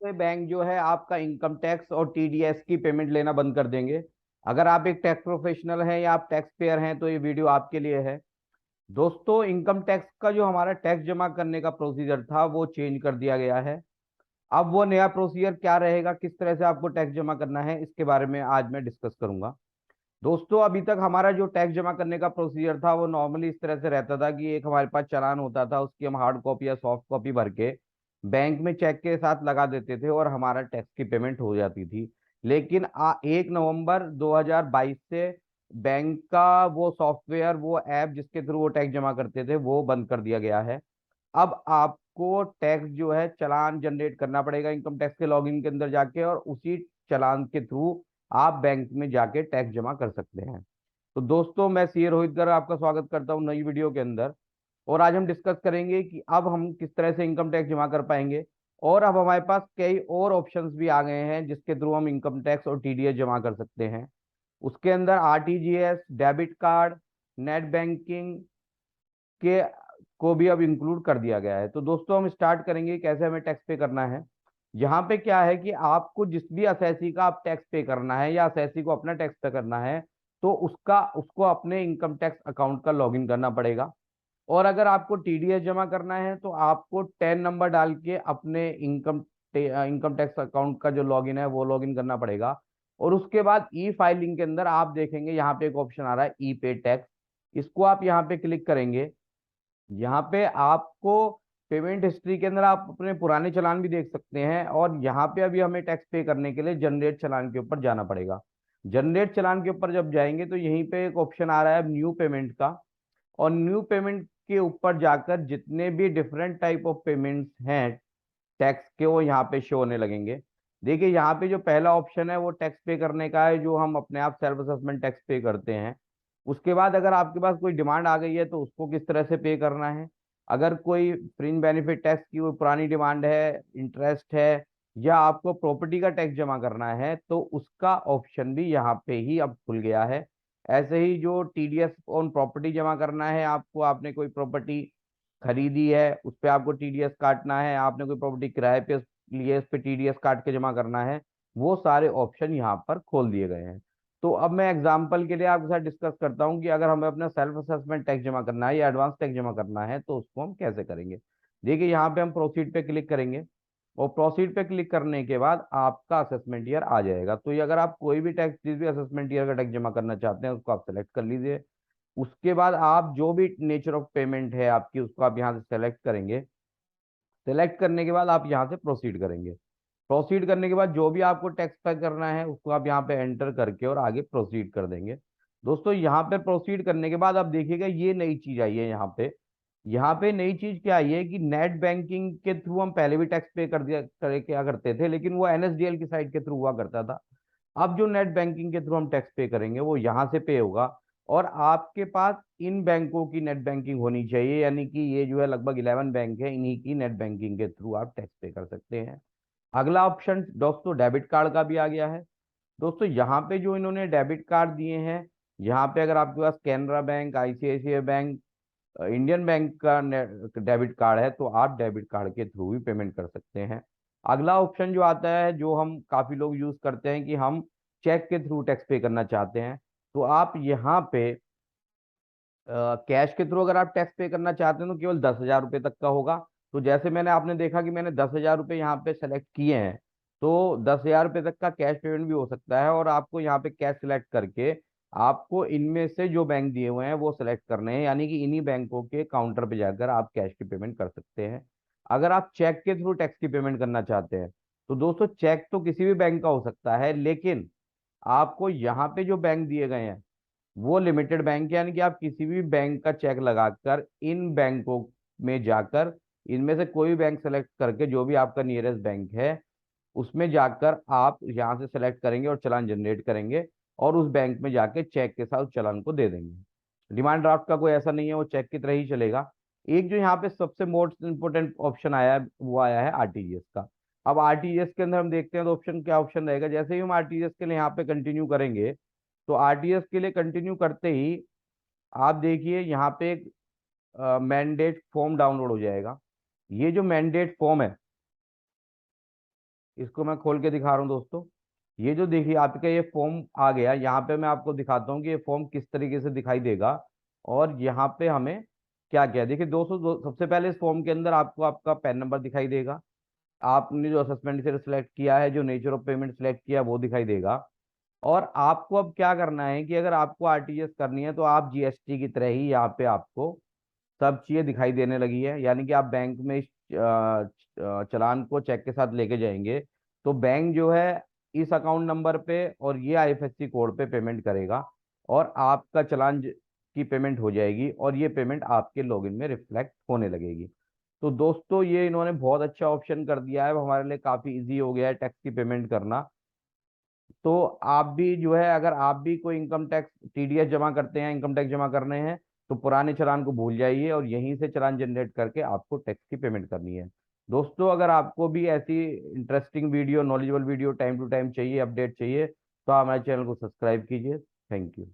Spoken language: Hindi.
से बैंक जो है आपका इनकम टैक्स और टीडीएस की पेमेंट लेना बंद कर देंगे। अगर आप एक टैक्स प्रोफेशनल हैं या आप टैक्स पेयर हैं तो ये वीडियो आपके लिए है। दोस्तों, इनकम टैक्स का जो हमारा टैक्स जमा करने का प्रोसीजर था वो चेंज कर दिया गया है। अब वो नया प्रोसीजर क्या रहेगा, किस तरह से आपको टैक्स जमा करना है, इसके बारे में आज मैं डिस्कस करूंगा। दोस्तों, अभी तक हमारा जो टैक्स जमा करने का प्रोसीजर था वो नॉर्मली इस तरह से रहता था कि एक हमारे पास चालान होता था, उसकी हम हार्ड कॉपी या सॉफ्ट कॉपी भर के बैंक में चेक के साथ लगा देते थे और हमारा टैक्स की पेमेंट हो जाती थी। लेकिन 1 नवंबर 2022 से बैंक का वो सॉफ्टवेयर, वो ऐप जिसके थ्रू वो टैक्स जमा करते थे, वो बंद कर दिया गया है। अब आपको टैक्स जो है चालान जनरेट करना पड़ेगा इनकम टैक्स के लॉगिन के अंदर जाके, और उसी चालान के थ्रू आप बैंक में जाके टैक्स जमा कर सकते हैं। तो दोस्तों, मैं सीए रोहित गर्ग आपका स्वागत करता हूं नई वीडियो के अंदर। और आज हम डिस्कस करेंगे कि अब हम किस तरह से इनकम टैक्स जमा कर पाएंगे। और अब हमारे पास कई और ऑप्शंस भी आ गए हैं जिसके थ्रू हम इनकम टैक्स और टीडीएस जमा कर सकते हैं। उसके अंदर RTGS, debit card, net banking के को भी अब इंक्लूड कर दिया गया है। तो दोस्तों, हम स्टार्ट करेंगे कैसे हमें टैक्स पे करना है। यहाँ पे क्या है कि आपको जिस भी असेसी का आप टैक्स पे करना है या असेसी को अपना टैक्स पे करना है, तो उसको अपने इनकम टैक्स अकाउंट का लॉगिन करना पड़ेगा। और अगर आपको टीडीएस जमा करना है तो आपको 10 नंबर डाल के अपने इनकम टैक्स अकाउंट का जो लॉगिन है वो लॉगिन करना पड़ेगा। और उसके बाद ई फाइलिंग के अंदर आप देखेंगे यहाँ पे एक ऑप्शन आ रहा है ई पे टैक्स। इसको आप यहाँ पे क्लिक करेंगे। यहाँ पे आपको पेमेंट हिस्ट्री के अंदर आप अपने पुराने चालान भी देख सकते हैं, और यहाँ पे अभी हमें टैक्स पे करने के लिए जनरेट चालान के ऊपर जाना पड़ेगा। जनरेट चालान के ऊपर जब जाएंगे तो यहीं पे एक ऑप्शन आ रहा है न्यू पेमेंट का। और न्यू पेमेंट के ऊपर जाकर जितने भी डिफरेंट टाइप ऑफ पेमेंट्स हैं टैक्स के, वो यहाँ पे शो होने लगेंगे। देखिए, यहाँ पे जो पहला ऑप्शन है वो टैक्स पे करने का है, जो हम अपने आप सेल्फ असेसमेंट टैक्स पे करते हैं। उसके बाद अगर आपके पास कोई डिमांड आ गई है तो उसको किस तरह से पे करना है। अगर कोई फ्रिंज बेनिफिट टैक्स की कोई पुरानी डिमांड है, इंटरेस्ट है, या आपको प्रॉपर्टी का टैक्स जमा करना है, तो उसका ऑप्शन भी यहाँ पे ही अब खुल गया है। ऐसे ही जो टीडीएस ऑन प्रॉपर्टी जमा करना है आपको, आपने कोई प्रॉपर्टी खरीदी है उस पे आपको टीडीएस काटना है, आपने कोई प्रॉपर्टी किराए पे लिए उस पे टीडीएस काट के जमा करना है, वो सारे ऑप्शन यहाँ पर खोल दिए गए हैं। तो अब मैं एग्जांपल के लिए आपके साथ डिस्कस करता हूँ कि अगर हमें अपना सेल्फ असेसमेंट टैक्स जमा करना है या एडवांस टैक्स जमा करना है तो उसको हम कैसे करेंगे। देखिए, यहाँ पे हम प्रोसीड पे क्लिक करेंगे, और प्रोसीड पे क्लिक करने के बाद आपका असेसमेंट ईयर आ जाएगा। तो ये अगर आप कोई भी टैक्स, जिस भी असेसमेंट ईयर का टैक्स जमा करना चाहते हैं उसको आप सेलेक्ट कर लीजिए। उसके बाद आप जो भी नेचर ऑफ पेमेंट है आपकी उसको आप यहाँ से सेलेक्ट करेंगे। सेलेक्ट करने के बाद आप यहाँ से प्रोसीड करेंगे। प्रोसीड करने के बाद जो भी आपको टैक्स पे करना है उसको आप यहाँ पे एंटर करके और आगे प्रोसीड कर देंगे। दोस्तों, यहाँ पे प्रोसीड करने के बाद आप देखिएगा ये नई चीज आई है यहाँ पे। यहाँ पे नई चीज क्या आई है कि नेट बैंकिंग के थ्रू हम पहले भी टैक्स पे कर दिया करे क्या करते थे, लेकिन वो एनएसडीएल की साइट के थ्रू हुआ करता था। अब जो नेट बैंकिंग के थ्रू हम टैक्स पे करेंगे वो यहाँ से पे होगा। और आपके पास इन बैंकों की नेट बैंकिंग होनी चाहिए, यानी कि ये जो है लगभग 11 बैंक है, इन्हीं की नेट बैंकिंग के थ्रू आप टैक्स पे कर सकते हैं। अगला ऑप्शन दोस्तों डेबिट कार्ड का भी आ गया है। दोस्तों, यहाँ पे जो इन्होंने डेबिट कार्ड दिए हैं, यहाँ पे अगर आपके पास Canara bank, ICICI bank, Indian bank का डेबिट कार्ड है तो आप डेबिट कार्ड के थ्रू भी पेमेंट कर सकते हैं। अगला ऑप्शन जो आता है, जो हम काफी लोग यूज करते हैं, कि हम चेक के थ्रू टैक्स पे करना चाहते हैं, तो आप यहाँ पे कैश के थ्रू अगर आप टैक्स पे करना चाहते हैं तो केवल 10,000 रुपये तक का होगा। तो जैसे मैंने आपने देखा कि मैंने 10,000 रुपये यहाँ पे सेलेक्ट किए हैं, तो 10,000 रुपये तक का कैश पेमेंट भी हो सकता है। और आपको यहाँ पे कैश सिलेक्ट करके आपको इनमें से जो बैंक दिए हुए हैं वो सिलेक्ट करने हैं, यानी कि इन्हीं बैंकों के काउंटर पे जाकर आप कैश की पेमेंट कर सकते हैं। अगर आप चेक के थ्रू टैक्स की पेमेंट करना चाहते हैं तो दोस्तों, चेक तो किसी भी बैंक का हो सकता है, लेकिन आपको यहाँ पे जो बैंक दिए गए हैं वो लिमिटेड बैंक, यानी कि आप किसी भी बैंक का चेक लगाकर इन बैंकों में जाकर इनमें से कोई भी बैंक सेलेक्ट करके जो भी आपका नियरेस्ट बैंक है उसमें जाकर आप यहाँ से सेलेक्ट करेंगे और चालान जनरेट करेंगे, और उस बैंक में जाके चेक के साथ उस चालान को दे देंगे। डिमांड ड्राफ्ट का कोई ऐसा नहीं है, वो चेक की तरह ही चलेगा। एक जो यहाँ पे सबसे मोस्ट इंपोर्टेंट ऑप्शन आया है वो आया है आरटीजीएस का। अब आरटीजीएस के अंदर हम देखते हैं तो ऑप्शन क्या ऑप्शन रहेगा। जैसे ही हम आरटीजीएस के लिए यहाँ पे कंटिन्यू करेंगे, तो आरटीजीएस के लिए कंटिन्यू करते ही आप देखिए यहाँ पे एक मैंडेट फॉर्म डाउनलोड हो जाएगा। ये जो मैंडेट फॉर्म है इसको मैं खोल के दिखा रहा हूँ दोस्तों। ये जो देखिए आपका ये फॉर्म आ गया, यहाँ पे मैं आपको दिखाता हूँ कि ये फॉर्म किस तरीके से दिखाई देगा। और यहाँ पे हमें क्या क्या है। देखिए दोस्तों, सबसे पहले इस फॉर्म के अंदर आपको आपका पैन नंबर दिखाई देगा। आपने जो असेसमेंट से सिलेक्ट किया है, जो नेचर ऑफ पेमेंट सिलेक्ट किया है, वो दिखाई देगा। और आपको अब क्या करना है कि अगर आपको आरटीजीएस करनी है तो आप जीएसटी की तरह ही यहाँ पे आपको सब चीजें दिखाई देने लगी है। यानी कि आप बैंक में इस चालान को चेक के साथ लेके जाएंगे तो बैंक जो है इस अकाउंट नंबर पे और ये आईएफएससी कोड पे पेमेंट करेगा, और आपका चालान की पेमेंट हो जाएगी, और ये पेमेंट आपके लॉगिन में रिफ्लेक्ट होने लगेगी। तो दोस्तों ये इन्होंने बहुत अच्छा ऑप्शन कर दिया है, हमारे लिए काफी इजी हो गया है टैक्स की पेमेंट करना। तो आप भी जो है, अगर आप भी कोई इनकम टैक्स टीडीएस जमा करते हैं, इनकम टैक्स जमा करने हैं, तो पुराने चालान को भूल जाइए और यहीं से चालान जनरेट करके आपको टैक्स की पेमेंट करनी है। दोस्तों अगर आपको भी ऐसी interesting video, knowledgeable video time to time चाहिए, अपडेट चाहिए, तो आप हमारे चैनल को सब्सक्राइब कीजिए। Thank you.